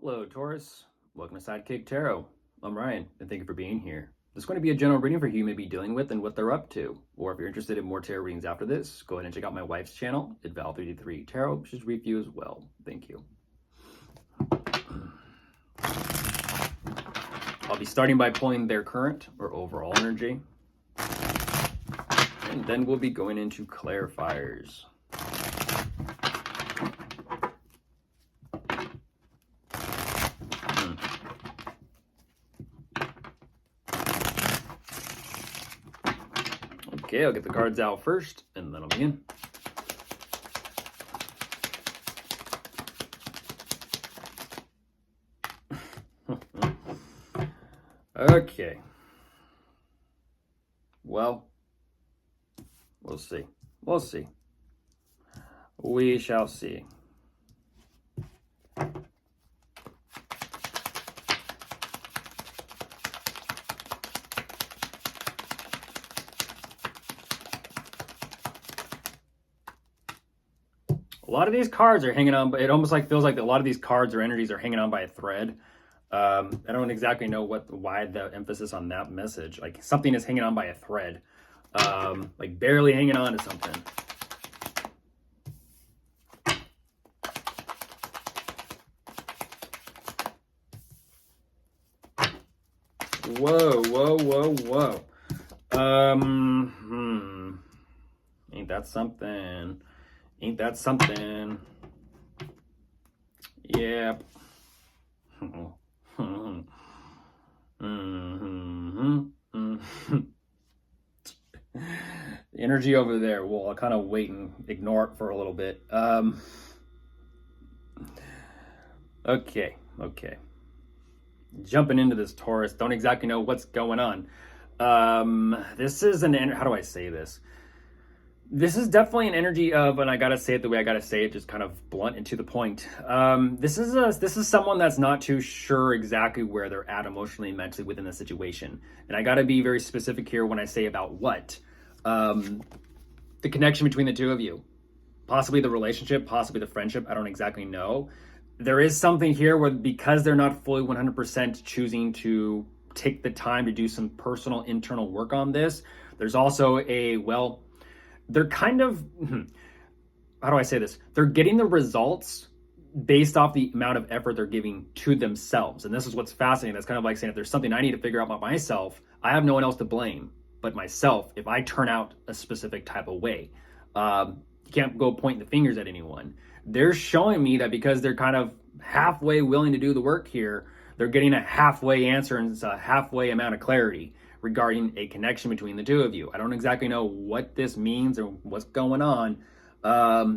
Hello, Taurus. Welcome to Sidekick Tarot. I'm Ryan, and thank you for being here. This is going to be a general reading for who you may be dealing with and what they're up to. Or if you're interested in more tarot readings after this, go ahead and check out my wife's channel at Val33 Tarot. She's review as well. Thank you. I'll be starting by pulling their current or overall energy. And then we'll be going into clarifiers. Okay, I'll get the cards out first, and then I'll begin. Okay. Well, we'll see. We'll see. We shall see. A lot of these cards are hanging on, but it almost feels like a lot of these cards or energies are hanging on by a thread. I don't exactly know why the emphasis on that message. Like something is hanging on by a thread, like barely hanging on to something. Whoa, whoa, whoa, whoa. Ain't that something? Ain't that something? Yep. The energy over there, well, I'll kind of wait and ignore it for a little bit. Okay. Jumping into this, Taurus, don't exactly know what's going on. This is how do I say this? This is definitely an energy of, and I gotta say it the way I gotta say it, just kind of blunt and to the point. This is someone that's not too sure exactly where they're at emotionally and mentally within the situation. And I gotta be very specific here when I say about what. The connection between the two of you. Possibly the relationship, possibly the friendship, I don't exactly know. There is something here where, because they're not fully 100% choosing to take the time to do some personal internal work on this, there's also they're kind of, how do I say this? They're getting the results based off the amount of effort they're giving to themselves. And this is what's fascinating. That's kind of like saying, if there's something I need to figure out about myself, I have no one else to blame but myself if I turn out a specific type of way. You can't go pointing the fingers at anyone. They're showing me that because they're kind of halfway willing to do the work here, they're getting a halfway answer and a halfway amount of clarity regarding a connection between the two of you. I don't exactly know what this means or what's going on. But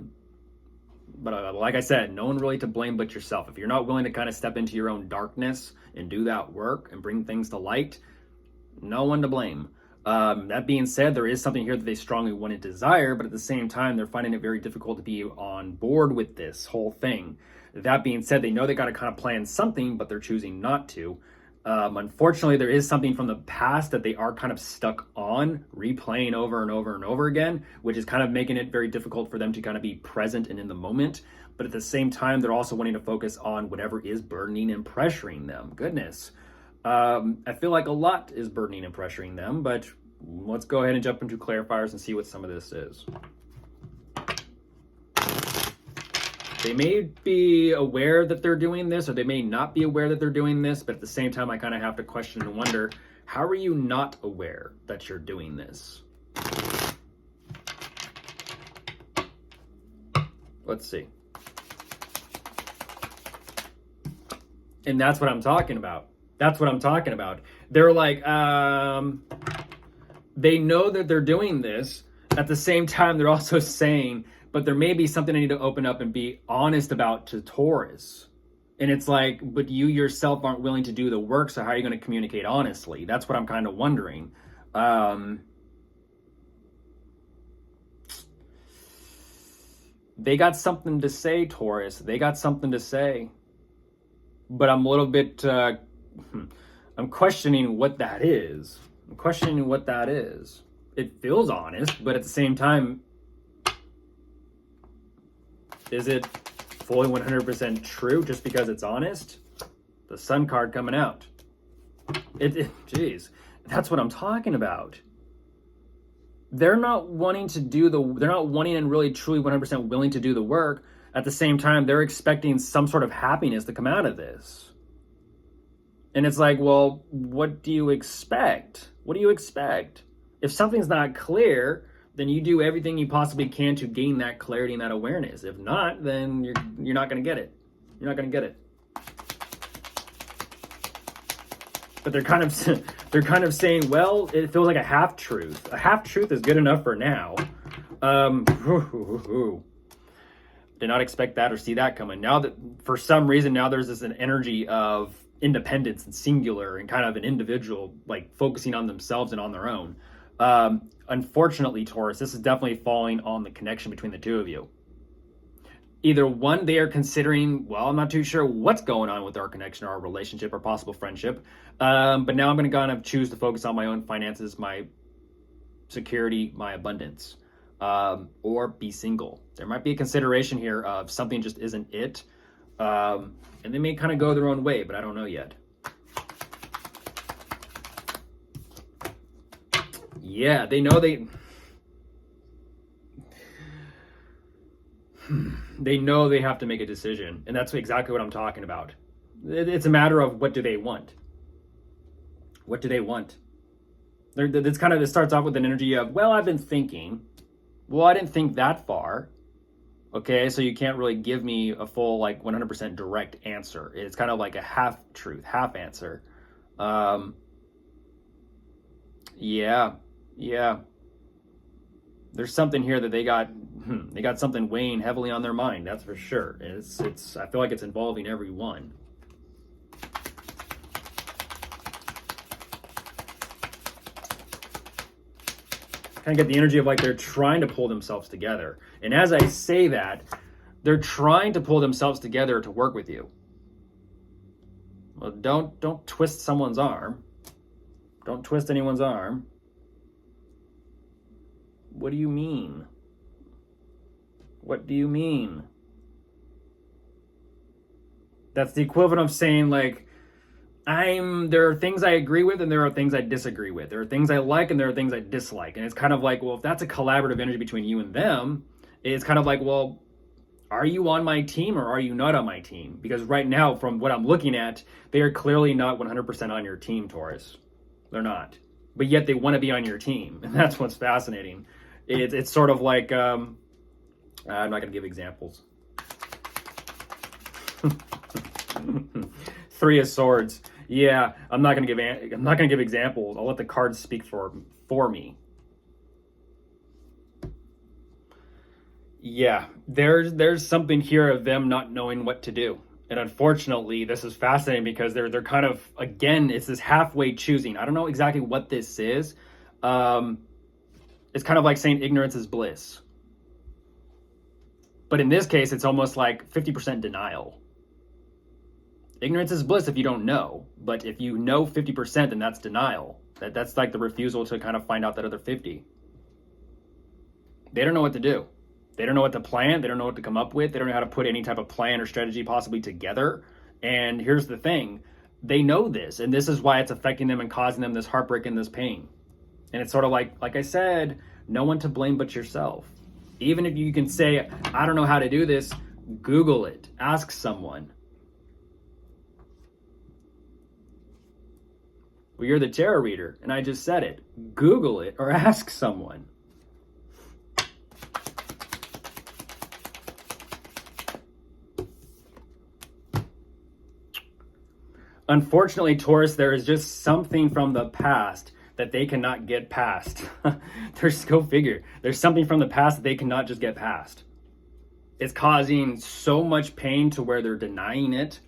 like I said, no one really to blame but yourself. If you're not willing to kind of step into your own darkness and do that work and bring things to light, no one to blame. That being said, there is something here that they strongly want and desire, but at the same time, they're finding it very difficult to be on board with this whole thing. That being said, they know they got to kind of plan something, but they're choosing not to. Unfortunately, there is something from the past that they are kind of stuck on, replaying over and over and over again, which is kind of making it very difficult for them to kind of be present and in the moment. But at the same time, they're also wanting to focus on whatever is burdening and pressuring them. Goodness. I feel like a lot is burdening and pressuring them, but let's go ahead and jump into clarifiers and see what some of this is. They may be aware that they're doing this, or they may not be aware that they're doing this, but at the same time, I kind of have to question and wonder, how are you not aware that you're doing this? Let's see. And that's what I'm talking about. That's what I'm talking about. They're like, they know that they're doing this. At the same time, they're also saying, but there may be something I need to open up and be honest about to Taurus. And it's like, but you yourself aren't willing to do the work, so how are you going to communicate honestly? That's what I'm kind of wondering. They got something to say, Taurus. They got something to say. But I'm a little bit, I'm questioning what that is. It feels honest, but at the same time, is it fully 100% true just because it's honest? The Sun card coming out. Geez, that's what I'm talking about. They're not wanting to do they're not wanting and really truly 100% willing to do the work. At the same time, they're expecting some sort of happiness to come out of this. And it's like, well, what do you expect? What do you expect? If something's not clear, then you do everything you possibly can to gain that clarity and that awareness. If not, then you're not going to get it. You're not going to get it. But they're kind of saying, well, it feels like a half truth. A half truth is good enough for now. Did not expect that or see that coming. Now that for some reason now there's an energy of independence and singular and kind of an individual like focusing on themselves and on their own. Unfortunately, Taurus, this is definitely falling on the connection between the two of you. Either one, they are considering, well, I'm not too sure what's going on with our connection or our relationship or possible friendship. But now I'm going to kind of choose to focus on my own finances, my security, my abundance, or be single. There might be a consideration here of something just isn't it. And they may kind of go their own way, but I don't know yet. Yeah, they know they know they have to make a decision, and that's exactly what I'm talking about. It's a matter of what do they want. What do they want? It's kind of, it starts off with an energy of, well, I've been thinking. Well, I didn't think that far. Okay, so you can't really give me a full, like, 100% direct answer. It's kind of like a half truth, half answer. Yeah. There's something here that they got something weighing heavily on their mind, that's for sure. It's I feel like it's involving everyone. Kind of get the energy of like they're trying to pull themselves together. And as I say that, they're trying to pull themselves together to work with you. Well, don't twist someone's arm. Don't twist anyone's arm. What do you mean? What do you mean? That's the equivalent of saying like, there are things I agree with and there are things I disagree with. There are things I like and there are things I dislike. And it's kind of like, well, if that's a collaborative energy between you and them, it's kind of like, well, are you on my team or are you not on my team? Because right now, from what I'm looking at, they are clearly not 100% on your team, Taurus. They're not. But yet they want to be on your team. And that's what's fascinating. It's sort of like, I'm not going to give examples. Three of Swords. Yeah, I'm not going to give examples. I'll let the cards speak for me. Yeah, there's something here of them not knowing what to do. And unfortunately, this is fascinating because they're kind of, again, it's this halfway choosing. I don't know exactly what this is. It's kind of like saying ignorance is bliss. But in this case, it's almost like 50% denial. Ignorance is bliss if you don't know. But if you know 50%, then that's denial. That's like the refusal to kind of find out that other 50. They don't know what to do. They don't know what to plan. They don't know what to come up with. They don't know how to put any type of plan or strategy possibly together. And here's the thing. They know this. And this is why it's affecting them and causing them this heartbreak and this pain. And it's sort of like I said, no one to blame but yourself. Even if you can say, I don't know how to do this, Google it. Ask someone. Well, you're the tarot reader, and I just said it. Google it or ask someone. Unfortunately, Taurus, there is just something from the past that they cannot get past. Go figure. There's something from the past that they cannot just get past. It's causing so much pain to where they're denying it.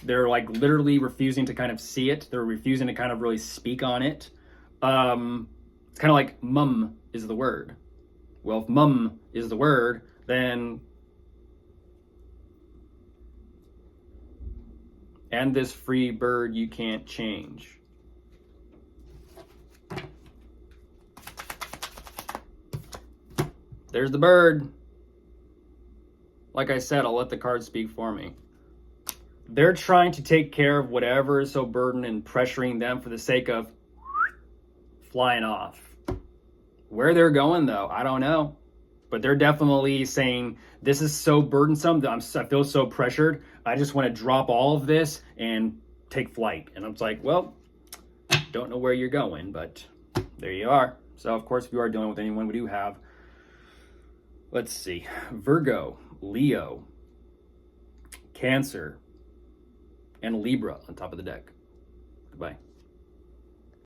They're like literally refusing to kind of see it. They're refusing to kind of really speak on it. It's kind of like mum is the word. Well, if mum is the word, then and this free bird you can't change. There's the bird. Like I said, I'll let the cards speak for me. They're trying to take care of whatever is so burdened and pressuring them for the sake of flying off. Where they're going, though, I don't know. But they're definitely saying, this is so burdensome that I feel so pressured. I just want to drop all of this and take flight. And I'm like, well, don't know where you're going, but there you are. So, of course, if you are dealing with anyone, we do have, let's see, Virgo, Leo, Cancer, and Libra on top of the deck. Goodbye.